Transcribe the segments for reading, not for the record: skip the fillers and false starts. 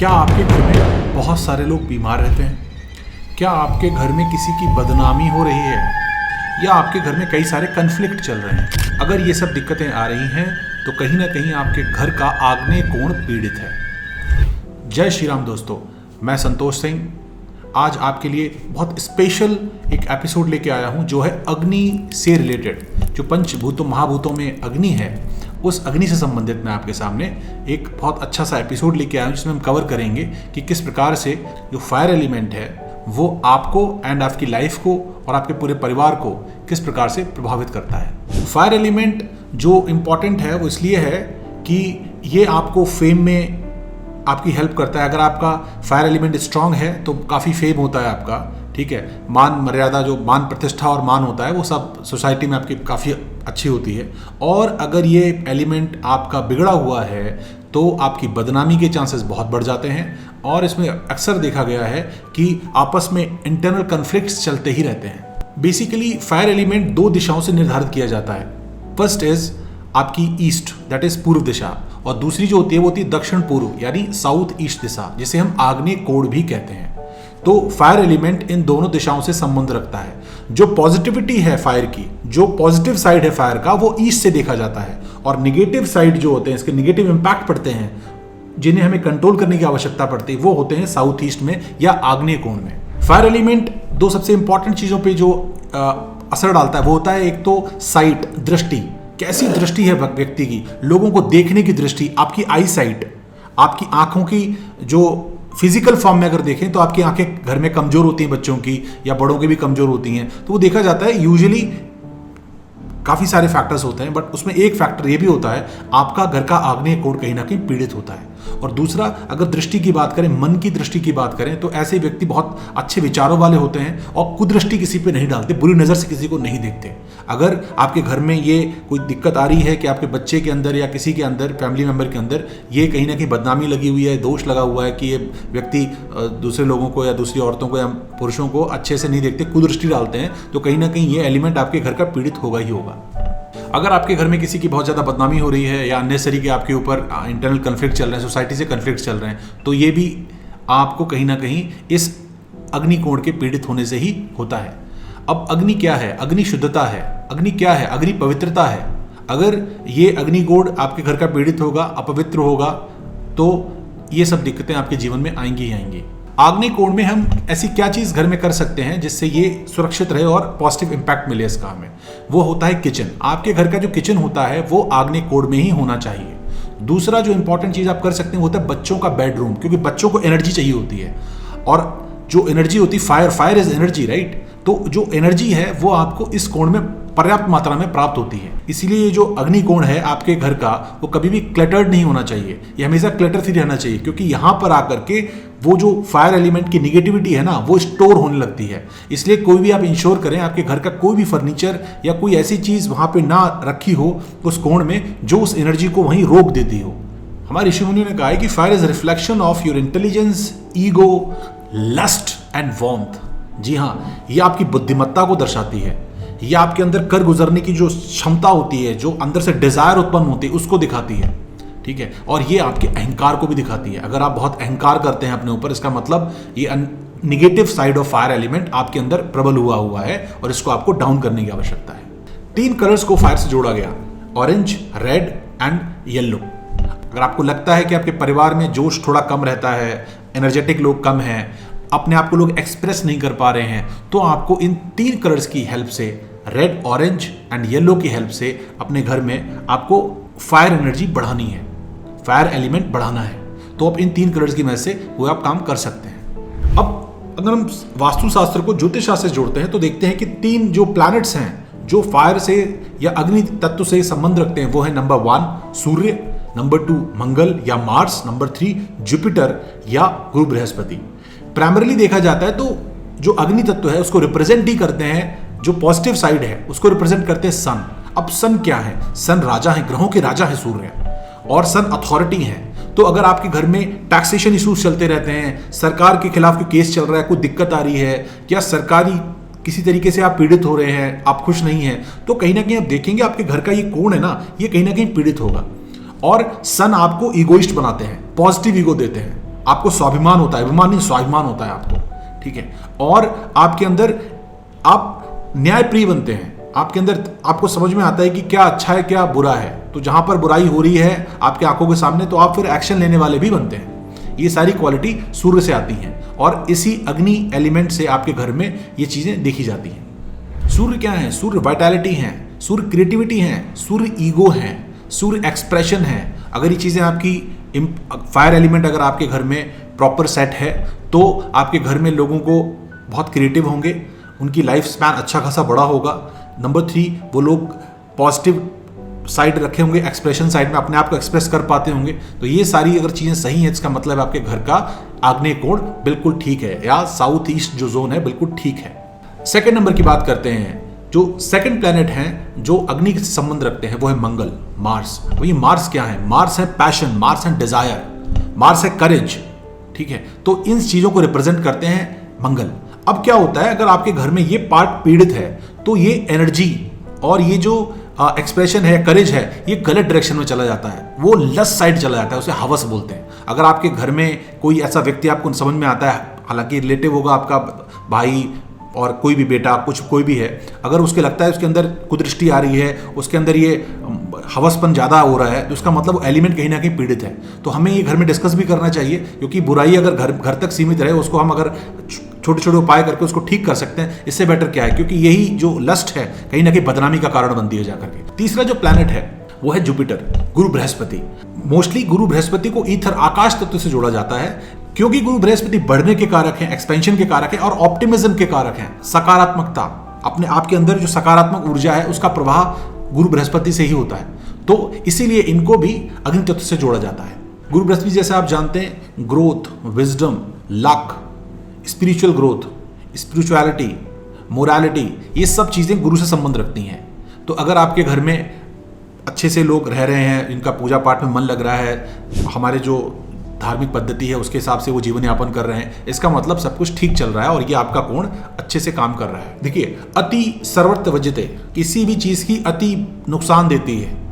क्या आपके घर में बहुत सारे लोग बीमार रहते हैं? क्या आपके घर में किसी की बदनामी हो रही है या आपके घर में कई सारे कन्फ्लिक्ट चल रहे हैं? अगर ये सब दिक्कतें आ रही हैं तो कहीं ना कहीं आपके घर का आग्नेय कोण पीड़ित है। जय श्री राम दोस्तों, मैं संतोष सिंह आज आपके लिए बहुत स्पेशल एक एपिसोड लेके आया हूँ जो है अग्नि से रिलेटेड। जो पंचभूतों महाभूतों में अग्नि है, उस अग्नि से संबंधित मैं आपके सामने एक बहुत अच्छा सा एपिसोड लेके आया हूँ जिसमें हम कवर करेंगे कि किस प्रकार से जो फायर एलिमेंट है वो आपको एंड आपकी लाइफ को और आपके पूरे परिवार को किस प्रकार से प्रभावित करता है। फायर एलिमेंट जो इम्पॉर्टेंट है वो इसलिए है कि ये आपको फेम में आपकी हेल्प करता है। अगर आपका फायर एलिमेंट स्ट्रांग है तो काफ़ी फेम होता है आपका, ठीक है। मान मर्यादा, जो मान प्रतिष्ठा और मान होता है वो सब सोसाइटी में आपकी काफ़ी अच्छी होती है। और अगर ये एलिमेंट आपका बिगड़ा हुआ है तो आपकी बदनामी के चांसेस बहुत बढ़ जाते हैं। और इसमें अक्सर देखा गया है कि आपस में इंटरनल कन्फ्लिक्ट्स चलते ही रहते हैं। बेसिकली फायर एलिमेंट दो दिशाओं से निर्धारित किया जाता है। फर्स्ट इज आपकी ईस्ट, दैट इज पूर्व दिशा, और दूसरी जो होती है वो होती है दक्षिण पूर्व यानी साउथ ईस्ट दिशा, जिसे हम आग्नेय कोण भी कहते हैं। तो फायर एलिमेंट इन दोनों दिशाओं से संबंध रखता है। जो पॉजिटिविटी है फायर की, जो पॉजिटिव साइड है फायर का, वो ईस्ट से देखा जाता है। और निगेटिव साइड जो होते हैं, इसके निगेटिव इंपैक्ट पड़ते हैं जिन्हें हमें कंट्रोल करने की आवश्यकता पड़ती है, वो होते हैं साउथ ईस्ट में या आग्नेय कोण में। फायर एलिमेंट दो सबसे इंपॉर्टेंट चीजों पे जो असर डालता है वो होता है, एक तो साइट, दृष्टि, कैसी दृष्टि है व्यक्ति की, लोगों को देखने की दृष्टि, आपकी आई साइट, आपकी आंखों की जो फिजिकल फॉर्म में अगर देखें तो आपकी आंखें घर में कमजोर होती हैं, बच्चों की या बड़ों की भी कमजोर होती हैं। तो वो देखा जाता है यूजुअली काफी सारे फैक्टर्स होते हैं, बट उसमें एक फैक्टर ये भी होता है आपका घर का आग्नेय कोण कहीं ना कहीं पीड़ित होता है। और दूसरा, अगर दृष्टि की बात करें, मन की दृष्टि की बात करें, तो ऐसे व्यक्ति बहुत अच्छे विचारों वाले होते हैं और कुदृष्टि किसी पे नहीं डालते, बुरी नजर से किसी को नहीं देखते। अगर आपके घर में ये कोई दिक्कत आ रही है कि आपके बच्चे के अंदर या किसी के अंदर, फैमिली मेंबर के अंदर ये कहीं ना कहीं बदनामी लगी हुई है, दोष लगा हुआ है कि ये व्यक्ति दूसरे लोगों को या दूसरी औरतों को या पुरुषों को अच्छे से नहीं देखते, कुदृष्टि डालते हैं, तो कहीं ना कहीं ये एलिमेंट आपके घर का पीड़ित होगा ही होगा। अगर आपके घर में किसी की बहुत ज़्यादा बदनामी हो रही है या अननेसेसरी के आपके ऊपर इंटरनल कन्फ्लिक्ट चल रहे हैं, सोसाइटी से कन्फ्लिक्ट चल रहे हैं, तो ये भी आपको कहीं ना कहीं इस अग्नि कोण के पीड़ित होने से ही होता है। अब अग्नि क्या है? अग्नि शुद्धता है। अग्नि क्या है? अग्नि पवित्रता है। अगर ये अग्नि कोण आपके घर का पीड़ित होगा, अपवित्र होगा, तो ये सब दिक्कतें आपके जीवन में आएंगी ही आएंगी। आग्नेय कोण में हम ऐसी क्या चीज घर में कर सकते हैं जिससे ये सुरक्षित रहे और पॉजिटिव इंपैक्ट मिले इस काम में? वो होता है किचन। आपके घर का जो किचन होता है वो आग्नेय कोण में ही होना चाहिए। दूसरा जो इंपॉर्टेंट चीज आप कर सकते हैं वो होता है बच्चों का बेडरूम, क्योंकि बच्चों को एनर्जी चाहिए होती है, और जो एनर्जी होती है, फायर इज एनर्जी, राइट? तो जो एनर्जी है वो आपको इस कोण में पर्याप्त मात्रा में प्राप्त होती है। इसीलिए ये जो अग्नि कोण है आपके घर का, वो कभी भी क्लटर्ड नहीं होना चाहिए, ये हमेशा क्लटर फ्री रहना चाहिए, क्योंकि यहां पर आकर के वो जो फायर एलिमेंट की निगेटिविटी है ना, वो स्टोर होने लगती है। इसलिए कोई भी आप इंश्योर करें आपके घर का कोई भी फर्नीचर या कोई ऐसी चीज वहां पे ना रखी हो उस कोण में जो उस एनर्जी को वहीं रोक देती हो। हमारे ऋषि मुनियों ने कहा है कि fire is reflection of your intelligence, ego, lust and warmth. जी हाँ, ये आपकी बुद्धिमत्ता को दर्शाती है, ये आपके अंदर कर गुजरने की जो क्षमता होती है, जो अंदर से डिजायर उत्पन्न होती है, उसको दिखाती है, ठीक है। और ये आपके अहंकार को भी दिखाती है। अगर आप बहुत अहंकार करते हैं अपने ऊपर, इसका मतलब ये negative side of fire element आपके अंदर प्रबल हुआ है और इसको आपको डाउन करने की आवश्यकता है। 3 कलर्स को फायर से जोड़ा गया, ऑरेंज, रेड एंड येलो। अगर आपको लगता है कि आपके परिवार में जोश थोड़ा कम रहता है, एनर्जेटिक लोग कम हैं, अपने आप को लोग एक्सप्रेस नहीं कर पा रहे हैं, तो आपको इन 3 कलर्स की हेल्प से, रेड, ऑरेंज एंड येलो की हेल्प से अपने घर में आपको फायर एनर्जी बढ़ानी है, फायर एलिमेंट बढ़ाना है। तो आप इन 3 कलर्स की मदद से वो आप काम कर सकते हैं। अब अगर हम वास्तुशास्त्र को ज्योतिष शास्त्र से जोड़ते हैं तो देखते हैं कि 3 जो प्लैनेट्स हैं जो फायर से या अग्नि तत्व से संबंध रखते हैं वो है नंबर 1 सूर्य, नंबर 2 मंगल या मार्स, नंबर 3 जुपिटर या गुरु बृहस्पति। प्राइमरीली देखा जाता है तो जो अग्नि तत्व है उसको रिप्रेजेंट ही करते हैं, जो पॉजिटिव साइड है उसको रिप्रेजेंट करते हैं सन। अब सन क्या है? सन राजा है, ग्रहों के राजा है सूर्य, और सन अथॉरिटी है। तो अगर आपके घर में टैक्सेशन इश्यूज चलते रहते हैं, सरकार के खिलाफ कोई केस चल रहा है, कोई दिक्कत आ रही है, या सरकारी किसी तरीके से आप पीड़ित हो रहे हैं, आप खुश नहीं हैं, तो कहीं ना कहीं आप देखेंगे आपके घर का ये कोण है ना, ये कहीं ना कहीं पीड़ित होगा। और सन आपको ईगोइस्ट बनाते हैं, पॉजिटिव ईगो देते हैं, आपको स्वाभिमान होता है, अभिमान नहीं स्वाभिमान होता है आपको, ठीक है। और आपके अंदर आप न्यायप्रिय बनते हैं, आपके अंदर आपको समझ में आता है कि क्या अच्छा है क्या बुरा है। तो जहां पर बुराई हो रही है आपकी आंखों के सामने तो आप फिर एक्शन लेने वाले भी बनते हैं। ये सारी क्वालिटी सूर्य से आती हैं और इसी अग्नि एलिमेंट से आपके घर में ये चीजें देखी जाती हैं। सूर्य क्या है? सूर्य वाइटैलिटी है, सूर्य क्रिएटिविटी है, सूर्य ईगो है, सूर्य एक्सप्रेशन है। अगर ये चीजें आपकी फायर एलिमेंट अगर आपके घर में प्रॉपर सेट है तो आपके घर में लोगों को बहुत क्रिएटिव होंगे, उनकी लाइफ स्पैन अच्छा खासा बड़ा होगा। नंबर 3, वो लोग पॉजिटिव साइड रखे होंगे, एक्सप्रेशन साइड में अपने आप को एक्सप्रेस कर पाते होंगे। तो ये सारी अगर चीज़ें सही हैं, इसका मतलब आपके घर का आग्नेय कोण बिल्कुल ठीक है या साउथ ईस्ट जो जोन है बिल्कुल ठीक है। सेकेंड नंबर की बात करते हैं, जो सेकंड प्लेनेट हैं जो अग्नि से संबंध रखते हैं वो है मंगल, मार्स। तो ये मार्स क्या है? मार्स है पैशन, मार्स है डिजायर, मार्स है करेज, ठीक है। तो इन चीजों को रिप्रेजेंट करते हैं मंगल। अब क्या होता है, अगर आपके घर में ये पार्ट पीड़ित है तो ये एनर्जी और ये जो एक्सप्रेशन है, करेज है, ये गलत डायरेक्शन में चला जाता है, वो लस्ट साइड चला जाता है, उसे हवस बोलते हैं। अगर आपके घर में कोई ऐसा व्यक्ति आपको समझ में आता है, हालांकि रिलेटिव होगा आपका भाई और कोई भी बेटा, कुछ कोई भी है, अगर उसके लगता है उसके अंदर कुदृष्टि आ रही है, उसके अंदर ये हवसपन ज़्यादा हो रहा है, तो उसका मतलब एलिमेंट कहीं ना कहीं पीड़ित है। तो हमें ये घर में डिस्कस भी करना चाहिए, क्योंकि बुराई अगर घर तक सीमित रहे, उसको हम अगर छोटे छोटे उपाय करके उसको ठीक कर सकते हैं, इससे बेटर क्या है, क्योंकि यही जो लस्ट है कहीं ना कहीं बदनामी का कारण बनती है जाकर के। तीसरा जो प्लैनेट है वो है जुपिटर, गुरु बृहस्पति। मोस्टली गुरु बृहस्पति को ईथर आकाश तत्व से जोड़ा जाता है, क्योंकि गुरु बृहस्पति बढ़ने के कारक हैं, एक्सपेंशन के कारक हैं और ऑप्टिमिज्म के कारक हैं। सकारात्मकता, अपने आपके अंदर जो सकारात्मक ऊर्जा है उसका प्रवाह गुरु बृहस्पति से ही होता है। तो इसीलिए इनको भी अग्नि तत्व से जोड़ा जाता है। गुरु बृहस्पति जैसे आप जानते हैं, growth, wisdom, luck, spiritual growth, spirituality, morality, ये सब चीजें गुरु से संबंध रखती हैं। तो अगर आपके घर में अच्छे से लोग रह रहे हैं, इनका पूजा पाठ में मन लग रहा है, हमारे जो धार्मिक पद्धति है उसके हिसाब से वो जीवन यापन कर रहे हैं, इसका मतलब सब कुछ ठीक चल रहा है और ये आपका कोण अच्छे से काम कर रहा है। देखिए, अति सर्वत्र वज्यते, किसी भी चीज की अति नुकसान देती है।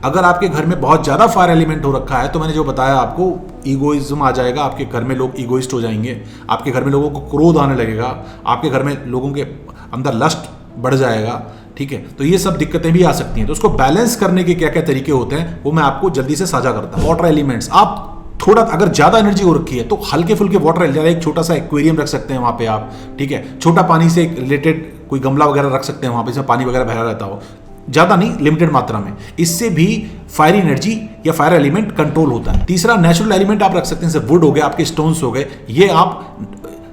अगर आपके घर में बहुत ज्यादा फायर एलिमेंट हो रखा है तो मैंने जो बताया आपको, ईगोइज्म आ जाएगा, आपके घर में लोग ईगोइस्ट हो जाएंगे, आपके घर में लोगों को क्रोध आने लगेगा, आपके घर में लोगों के अंदर लस्ट बढ़ जाएगा, ठीक है। तो ये सब दिक्कतें भी आ सकती हैं। तो उसको बैलेंस करने के क्या क्या तरीके होते हैं वो मैं आपको जल्दी से साझा करता हूँ। वाटर एलिमेंट्स, आप थोड़ा अगर ज्यादा एनर्जी हो रखी है तो हल्के फुल्के वाटर एलिमेंट, एक छोटा सा एक्वेरियम रख सकते हैं वहां पे आप, ठीक है। छोटा पानी से रिलेटेड कोई गमला वगैरह रख सकते हैं वहां पे, जिसमें पानी वगैरह भरा रहता हो, ज्यादा नहीं, लिमिटेड मात्रा में। इससे भी फायर एनर्जी या फायर एलिमेंट कंट्रोल होता है। तीसरा, नेचुरल एलिमेंट आप रख सकते हैं, जैसे वुड हो गए, आपके स्टोन्स हो गए, ये आप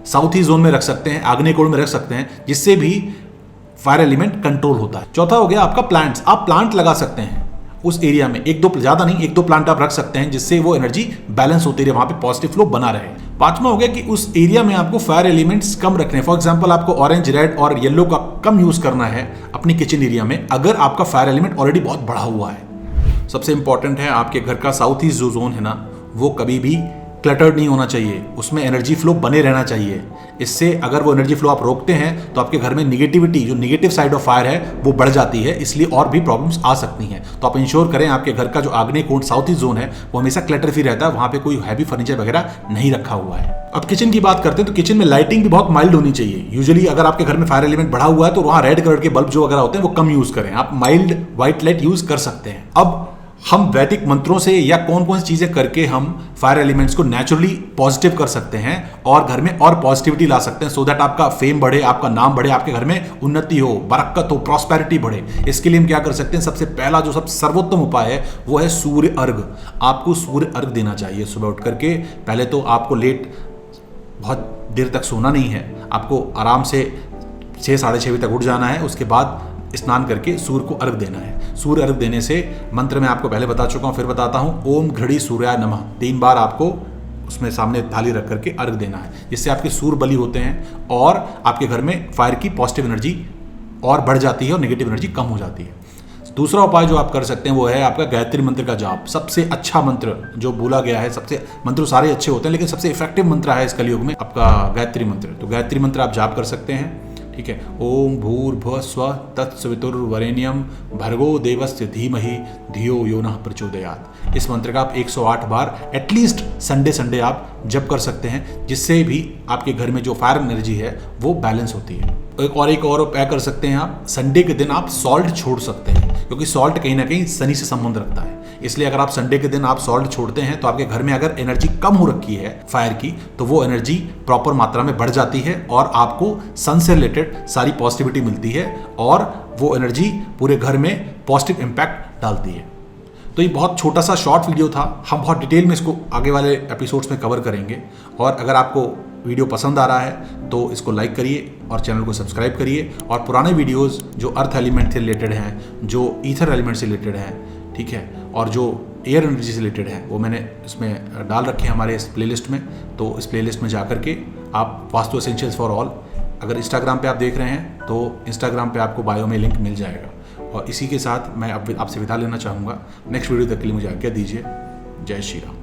साउथ ईस्ट जोन में रख सकते हैं, आग्नेय कोण में रख सकते हैं, जिससे भी फायर एलिमेंट कंट्रोल होता है। चौथा हो गया आपका प्लांट्स, आप प्लांट लगा सकते हैं उस एरिया में, एक दो, ज्यादा नहीं, एक दो प्लांट आप रख सकते हैं, जिससे वो एनर्जी बैलेंस होती रहे, वहां पे पॉजिटिव फ्लो बना रहे। पांचवा हो गया कि उस एरिया में आपको फायर एलिमेंट्स कम रखने हैं। फॉर एग्जांपल, आपको ऑरेंज, रेड और येलो का कम यूज करना है अपनी किचन एरिया में, अगर आपका फायर एलिमेंट ऑलरेडी बहुत बढ़ा हुआ है। सबसे इंपॉर्टेंट है, आपके घर का साउथ ईस्ट जो जोन है ना, वो कभी भी क्लटर्ड नहीं होना चाहिए, उसमें एनर्जी फ्लो बने रहना चाहिए। इससे अगर वो एनर्जी फ्लो आप रोकते हैं तो आपके घर में निगेटिविटी, जो निगेटिव साइड ऑफ फायर है, वो बढ़ जाती है, इसलिए और भी प्रॉब्लम्स आ सकती हैं। तो आप इंश्योर करें आपके घर का जो आग्नेय कोण साउथ ईस्ट जोन है वो हमेशा क्लटर फ्री रहता है, वहां पे कोई हैवी फर्नीचर वगैरह नहीं रखा हुआ है। अब किचन की बात करते हैं तो किचन में लाइटिंग भी बहुत माइल्ड होनी चाहिए। यूजुअली अगर आपके घर में फायर एलिमेंट बढ़ा हुआ है तो वहां रेड कलर के बल्ब जो वगैरह होते हैं वो कम यूज करें, आप माइल्ड व्हाइट लाइट यूज कर सकते हैं। अब हम वैदिक मंत्रों से या कौन कौन सी चीजें करके हम फायर एलिमेंट्स को नेचुरली पॉजिटिव कर सकते हैं और घर में और पॉजिटिविटी ला सकते हैं, सो दैट आपका फेम बढ़े, आपका नाम बढ़े, आपके घर में उन्नति हो, बरकत हो, प्रॉस्पेरिटी बढ़े। इसके लिए हम क्या कर सकते हैं? सबसे पहला जो सब सर्वोत्तम उपाय है वो है सूर्य अर्घ। आपको सूर्य अर्घ देना चाहिए सुबह उठ करके। पहले तो आपको लेट बहुत देर तक सोना नहीं है, आपको आराम से 6 साढ़े 6 बजे तक उठ जाना है, उसके बाद स्नान करके सूर्य को अर्घ देना है। सूर्य अर्घ देने से मंत्र मैं आपको पहले बता चुका हूं, फिर बताता हूं। ओम घड़ी सूर्याय नमः 3 बार आपको उसमें सामने थाली रख करके अर्घ देना है, जिससे आपके सूर्य बलि होते हैं और आपके घर में फायर की पॉजिटिव एनर्जी और बढ़ जाती है और नेगेटिव एनर्जी कम हो जाती है। दूसरा उपाय जो आप कर सकते हैं वो है आपका गायत्री मंत्र का जाप। सबसे अच्छा मंत्र जो बोला गया है, सबसे मंत्र सारे अच्छे होते हैं लेकिन सबसे इफेक्टिव मंत्र है इस कलयुग में आपका गायत्री मंत्र। तो गायत्री मंत्र आप जाप कर सकते हैं, ठीक है। ओम भूर्भुवः स्वः तत्सवितुर्वरेण्यं भर्गो देवस्य धीमहि धियो यो नः प्रचोदयात्। इस मंत्र का आप 108 बार एटलीस्ट संडे आप जप कर सकते हैं, जिससे भी आपके घर में जो फायर एनर्जी है वो बैलेंस होती है। एक और उपाय कर सकते हैं आप, संडे के दिन आप सॉल्ट छोड़ सकते हैं, क्योंकि सॉल्ट कहीं ना कहीं शनि से संबंध रखता है। इसलिए अगर आप संडे के दिन आप सॉल्ट छोड़ते हैं तो आपके घर में अगर एनर्जी कम हो रखी है फायर की, तो वो एनर्जी प्रॉपर मात्रा में बढ़ जाती है और आपको सन से रिलेटेड सारी पॉजिटिविटी मिलती है और वो एनर्जी पूरे घर में पॉजिटिव इम्पैक्ट डालती है। तो ये बहुत छोटा सा शॉर्ट वीडियो था, हम बहुत डिटेल में इसको आगे वाले एपिसोड्स में कवर करेंगे। और अगर आपको वीडियो पसंद आ रहा है तो इसको लाइक करिए और चैनल को सब्सक्राइब करिए। और पुराने वीडियोस जो अर्थ एलिमेंट से रिलेटेड हैं, जो ईथर एलिमेंट से रिलेटेड हैं, ठीक है, और जो एयर एनर्जी से रिलेटेड है, वो मैंने इसमें डाल रखे हैं हमारे इस प्लेलिस्ट में। तो इस प्लेलिस्ट में जा करके आप वास्तु एसेंशियल्स फॉर ऑल, अगर इंस्टाग्राम पे आप देख रहे हैं तो इंस्टाग्राम पे आपको बायो में लिंक मिल जाएगा। और इसी के साथ मैं अब आपसे विदा लेना चाहूँगा। नेक्स्ट वीडियो तक के लिए मुझे आज्ञा दीजिए। जय श्री राम।